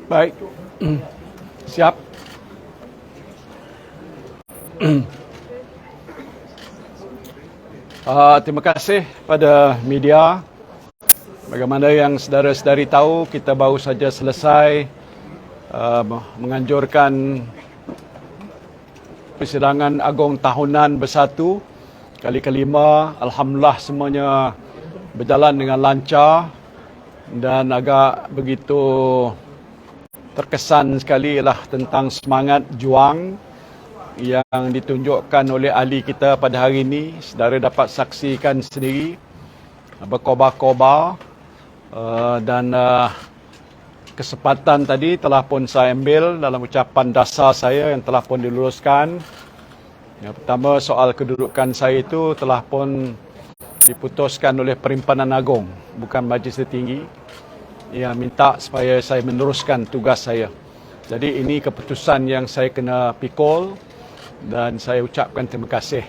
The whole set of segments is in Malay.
Baik, siap. Terima kasih pada media. Bagaimana yang saudara-saudari tahu, kita baru saja selesai menganjurkan persidangan agung tahunan bersatu kali kelima. Alhamdulillah semuanya berjalan dengan lancar dan agak begitu terkesan sekali ialah tentang semangat juang yang ditunjukkan oleh ahli kita pada hari ini. Saudara dapat saksikan sendiri berkobar-kobar dan kesempatan tadi telah pun saya ambil dalam ucapan dasar saya yang telah pun diluluskan. Yang pertama, soal kedudukan saya itu telah pun diputuskan oleh Perimpanan Agung, bukan Majlis Tertinggi, yang minta supaya saya meneruskan tugas saya. Jadi ini keputusan yang saya kena pikul dan saya ucapkan terima kasih.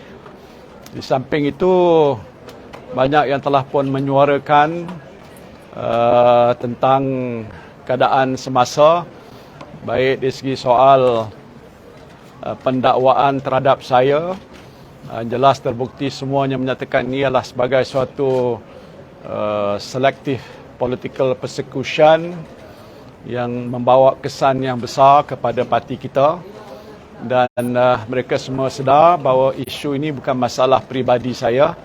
Di samping itu, banyak yang telah pun menyuarakan tentang keadaan semasa, baik dari segi soal pendakwaan terhadap saya. Jelas terbukti semuanya menyatakan ini adalah sebagai suatu selective political persecution yang membawa kesan yang besar kepada parti kita, dan mereka semua sedar bahawa isu ini bukan masalah peribadi saya,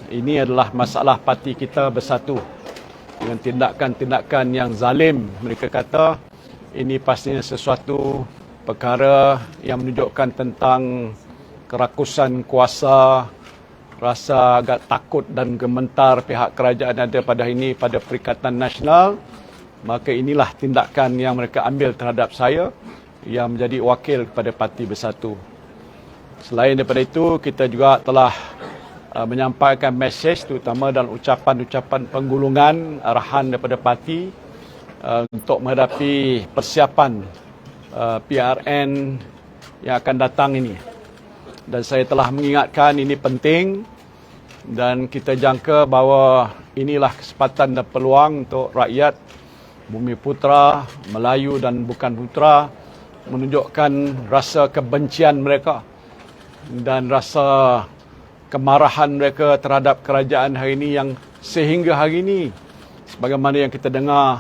ini adalah masalah parti kita bersatu. Dengan tindakan-tindakan yang zalim, mereka kata ini pastinya sesuatu perkara yang menunjukkan tentang kerakusan kuasa, rasa agak takut dan gementar pihak kerajaan ada pada ini pada Perikatan Nasional. Maka inilah tindakan yang mereka ambil terhadap saya yang menjadi wakil kepada Parti Bersatu. Selain daripada itu, kita juga telah menyampaikan mesej terutama dalam ucapan-ucapan penggulungan arahan daripada parti untuk menghadapi persiapan PRN yang akan datang ini. Dan saya telah mengingatkan ini penting dan kita jangka bahawa inilah kesempatan dan peluang untuk rakyat Bumi Putra, Melayu dan bukan Putra menunjukkan rasa kebencian mereka dan rasa kemarahan mereka terhadap kerajaan hari ini yang sehingga hari ini sebagaimana yang kita dengar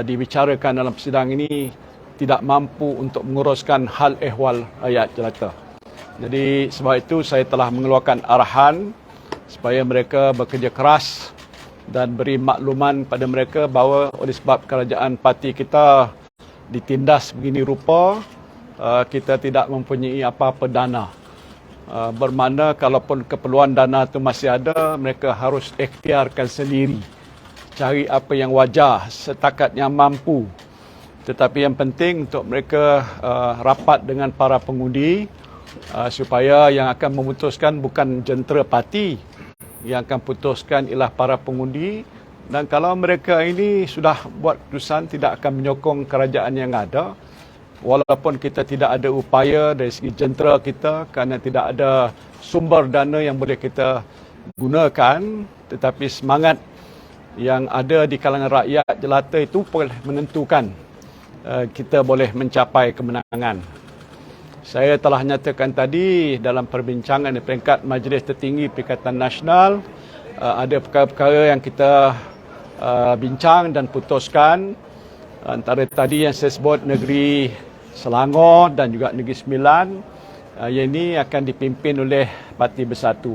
dibicarakan dalam persidangan ini tidak mampu untuk menguruskan hal ehwal rakyat jelata. Jadi sebab itu saya telah mengeluarkan arahan supaya mereka bekerja keras dan beri makluman pada mereka bahawa oleh sebab kerajaan parti kita ditindas begini rupa, kita tidak mempunyai apa-apa dana. Bermakna kalaupun keperluan dana itu masih ada, mereka harus ikhtiarkan sendiri, cari apa yang wajar setakat yang mampu. Tetapi yang penting untuk mereka rapat dengan para pengundi supaya yang akan memutuskan bukan jentera parti, yang akan putuskan ialah para pengundi. Dan kalau mereka ini sudah buat keputusan tidak akan menyokong kerajaan yang ada, walaupun kita tidak ada upaya dari segi jentera kita kerana tidak ada sumber dana yang boleh kita gunakan, tetapi semangat yang ada di kalangan rakyat jelata itu boleh menentukan kita boleh mencapai kemenangan. Saya telah nyatakan tadi dalam perbincangan di peringkat Majlis Tertinggi Perikatan Nasional, ada perkara-perkara yang kita bincang dan putuskan. Antara tadi yang saya sebut negeri Selangor dan juga Negeri Sembilan, yang ini akan dipimpin oleh Parti Bersatu.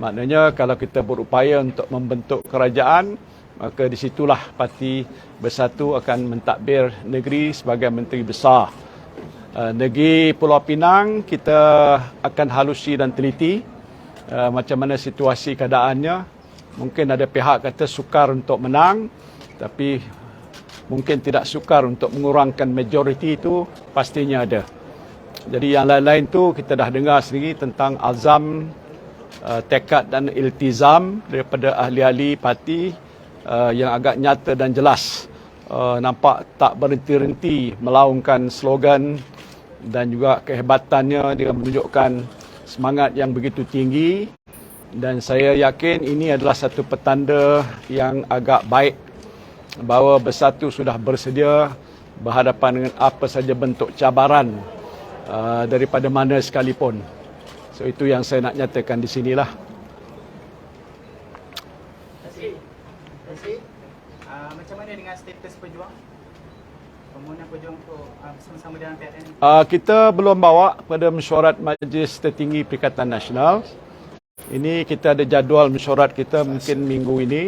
Maknanya kalau kita berupaya untuk membentuk kerajaan, maka di situlah Parti Bersatu akan mentadbir negeri sebagai Menteri Besar. Negeri Pulau Pinang kita akan halusi dan teliti macam mana situasi keadaannya. Mungkin ada pihak kata sukar untuk menang, tapi mungkin tidak sukar untuk mengurangkan majoriti itu, pastinya ada. Jadi yang lain-lain tu kita dah dengar sendiri tentang azam, tekad dan iltizam daripada ahli-ahli parti yang agak nyata dan jelas. Nampak tak berhenti-henti melaungkan slogan dan juga kehebatannya dia menunjukkan semangat yang begitu tinggi. Dan saya yakin ini adalah satu petanda yang agak baik bahawa Bersatu sudah bersedia berhadapan dengan apa saja bentuk cabaran daripada mana sekalipun. So itu yang saya nak nyatakan di sinilah. Macam mana dengan status pejuang? Permohonan pejuang untuk bersama-sama dengan PRN? Kita belum bawa pada mesyuarat Majlis Tertinggi Perikatan Nasional. Ini kita ada jadual mesyuarat kita mungkin minggu ini.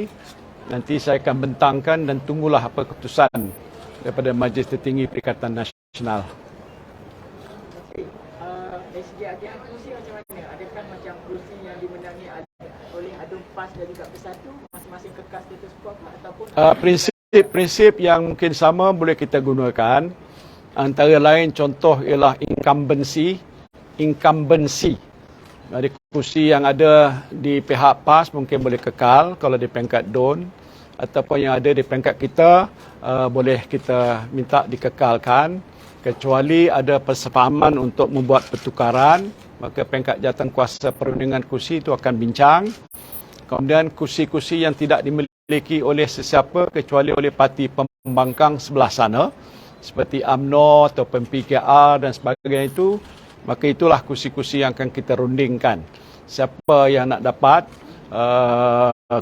Nanti saya akan bentangkan dan tunggulah apa keputusan daripada Majlis Tertinggi Perikatan Nasional. SG agihan kursi macam mana? Adakah macam kursi yang dimenangi oleh Adun PAS dan juga Bersatu masing-masing kekal status quo ataupun prinsip yang mungkin sama boleh kita gunakan. Antara lain contoh ialah incumbency. Jadi kursi yang ada di pihak PAS mungkin boleh kekal kalau di peringkat DUN, ataupun yang ada di peringkat kita boleh kita minta dikekalkan, kecuali ada persefahaman untuk membuat pertukaran, maka peringkat jawatankuasa perundingan kursi itu akan bincang. Kemudian kursi-kursi yang tidak dimiliki oleh sesiapa kecuali oleh parti pembangkang sebelah sana, seperti UMNO atau PKR dan sebagainya itu, maka itulah kursi-kursi yang akan kita rundingkan. Siapa yang nak dapat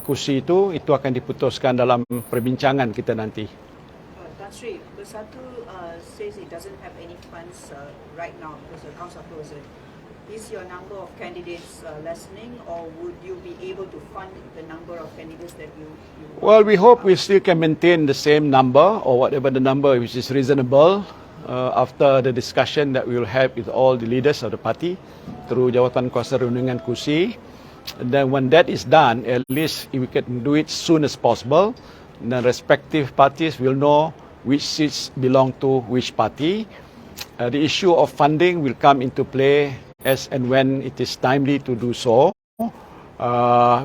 kursi itu akan diputuskan dalam perbincangan kita nanti. Tan Sri, Bersatu says it doesn't have any funds right now because the accounts are frozen. Is your number of candidates lessening, or would you be able to fund the number of candidates that you Well, we hope we still can maintain the same number or whatever the number which is reasonable after the discussion that we will have with all the leaders of the party through jawatankuasa rundingan kursi. And then when that is done, at least if we can do it soon as possible, the respective parties will know which seats belong to which party. The issue of funding will come into play as and when it is timely to do so.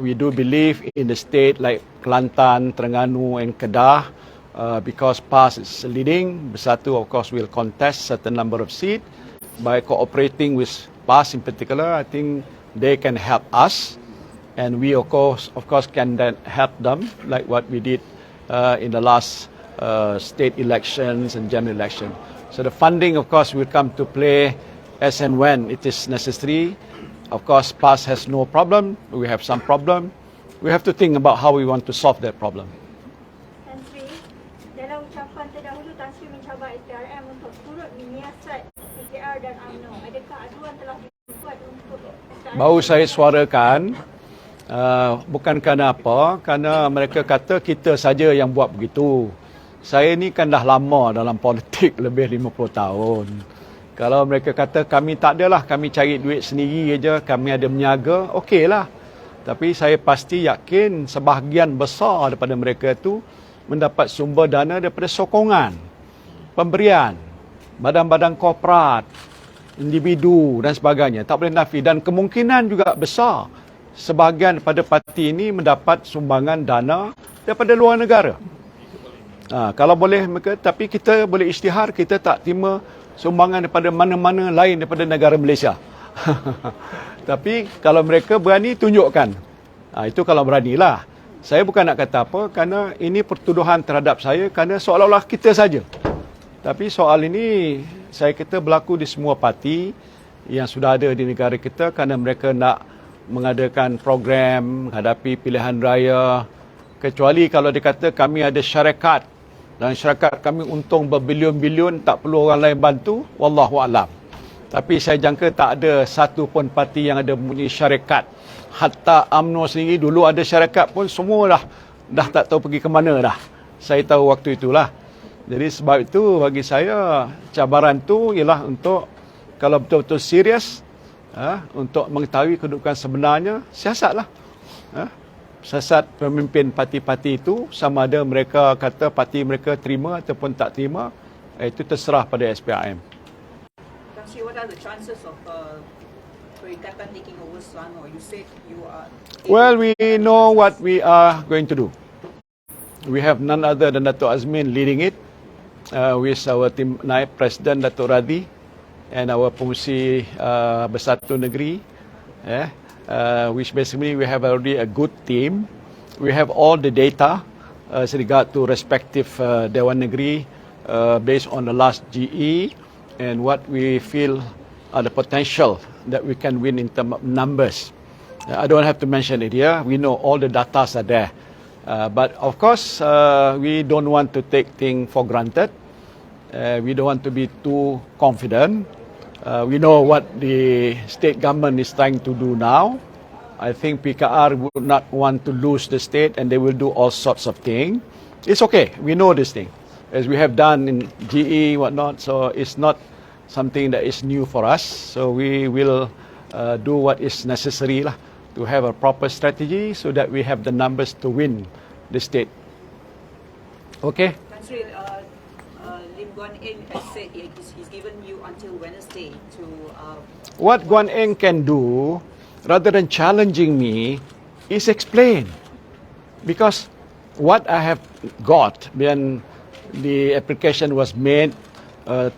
We do believe in the state like Kelantan, Terengganu and Kedah, because PAS is leading. Bersatu of course will contest certain number of seats. By cooperating with PAS in particular, I think they can help us, and we of course can then help them like what we did in the last state elections and general election. So the funding of course will come to play as and when it is necessary. Of course, PAS has no problem. We have some problem. We have to think about how we want to solve that problem. Tan Sri, dalam ucapan terdahulu Tan Sri mencabar SPRM untuk turut menyiasat PKR dan UMNO. Adakah aduan telah dibuat untuk SPRM? Baru saya suarakan, bukan kerana apa, kerana mereka kata kita saja yang buat begitu. Saya ni kan dah lama dalam politik, lebih 50 tahun. Kalau mereka kata kami tak adalah, kami cari duit sendiri aja, kami ada meniaga, okeylah. Tapi saya pasti yakin sebahagian besar daripada mereka itu mendapat sumber dana daripada sokongan, pemberian, badan-badan korporat, individu dan sebagainya. Tak boleh nafi, dan kemungkinan juga besar sebahagian daripada parti ini mendapat sumbangan dana daripada luar negara. Kalau boleh mereka, tapi kita boleh isytihar, kita tak terima sumbangan daripada mana-mana lain daripada negara Malaysia. Tapi kalau mereka berani, tunjukkan. Itu kalau beranilah. Saya bukan nak kata apa, kerana ini pertuduhan terhadap saya, kerana seolah-olah kita saja. Tapi soal ini, saya kata berlaku di semua parti yang sudah ada di negara kita, kerana mereka nak mengadakan program menghadapi pilihan raya. Kecuali kalau dikata kami ada syarikat, dan syarikat kami untung berbilion-bilion, tak perlu orang lain bantu, wallahu alam. Tapi saya jangka tak ada satu pun parti yang ada mempunyai syarikat. Hatta UMNO sendiri dulu ada syarikat pun semua dah tak tahu pergi ke mana dah. Saya tahu waktu itulah. Jadi sebab itu bagi saya cabaran tu ialah untuk, kalau betul-betul serius untuk mengetahui kedudukan sebenarnya, siasatlah. Siasat pemimpin parti-parti itu, sama ada mereka kata parti mereka terima ataupun tak terima, itu terserah pada SPRM. Tan Sri, what are the chances of Perikatan taking over Selangor? You said you are... Well, we know what we are going to do. We have none other than Dato' Azmin leading it, with our team Naib President Dato' Radhi and our pengurusi Bersatu Negeri, which basically we have already a good team. We have all the data. as regard to respective Dewan Negeri based on the last GE and what we feel are the potential that we can win in terms of numbers. I don't have to mention it here. We know all the data are there. But of course, we don't want to take things for granted. We don't want to be too confident. We know what the state government is trying to do now. I think PKR would not want to lose the state and they will do all sorts of things. It's okay. We know this thing, as we have done in GE, whatnot. So it's not something that is new for us. So we will do what is necessary to have a proper strategy so that we have the numbers to win the state. Okay? Tan Sri, Lim Guan Eng has said he's given you until Wednesday to... What Guan Eng can do, rather than challenging me, is explain. Because what I have got when the application was made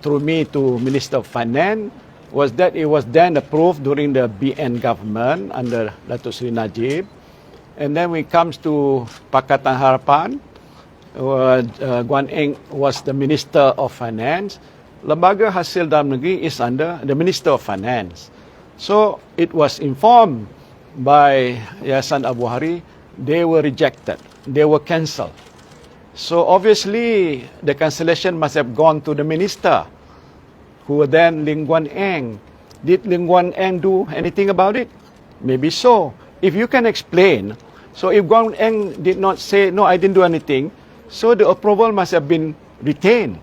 through me to Minister of Finance was that it was then approved during the BN government under Datuk Seri Najib. And then when it comes to Pakatan Harapan, Guan Eng was the Minister of Finance. Lembaga Hasil Dalam Negeri is under the Minister of Finance. So it was informed by Yayasan Abu Hari, they were rejected, they were cancelled. So obviously the cancellation must have gone to the minister, who were then Lim Guan Eng. Did Lim Guan Eng do anything about it? Maybe so. If you can explain, so if Guan Eng did not say, no, I didn't do anything, so the approval must have been retained.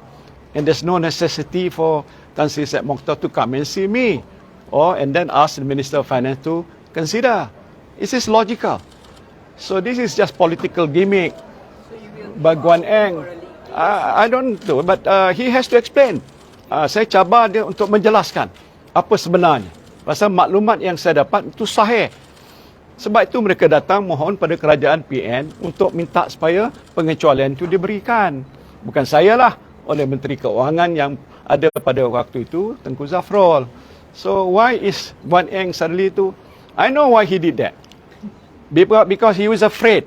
And there's no necessity for Tan Sri Syed Mokhtar to come and see me, and then ask the Minister of Finance to consider. This is logical. So this is just political gimmick by Guan Eng. I don't know, but he has to explain. Saya cabar dia untuk menjelaskan apa sebenarnya. Pasal maklumat yang saya dapat itu sahih. Sebab itu mereka datang mohon pada kerajaan PN untuk minta supaya pengecualian itu diberikan. Bukan saya lah, oleh Menteri Keuangan yang ada pada waktu itu, Tengku Zafrul. So why is Guan Eng suddenly itu? I know why he did that. Because he was afraid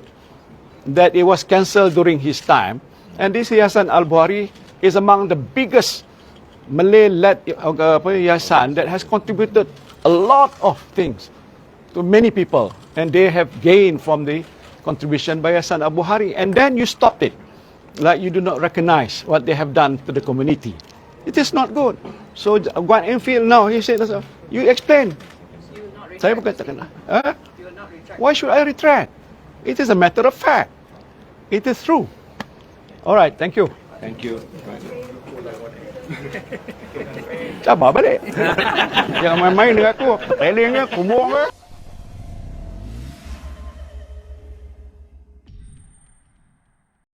that it was cancelled during his time. And this Yayasan Al-Bukhari is among the biggest Malay-led yayasan that has contributed a lot of things to many people. And they have gained from the contribution by Yayasan Al-Bukhari. And then you stopped it. Like you do not recognize what they have done to the community. It is not good. So Guan Eng feel now, he said, you explain. Saya bukan takkan. Why should I retract? It is a matter of fact. It is true. All right, thank you. Thank you. Cabar balik. Jangan main-main dengan aku. Pelingnya, kumur ke.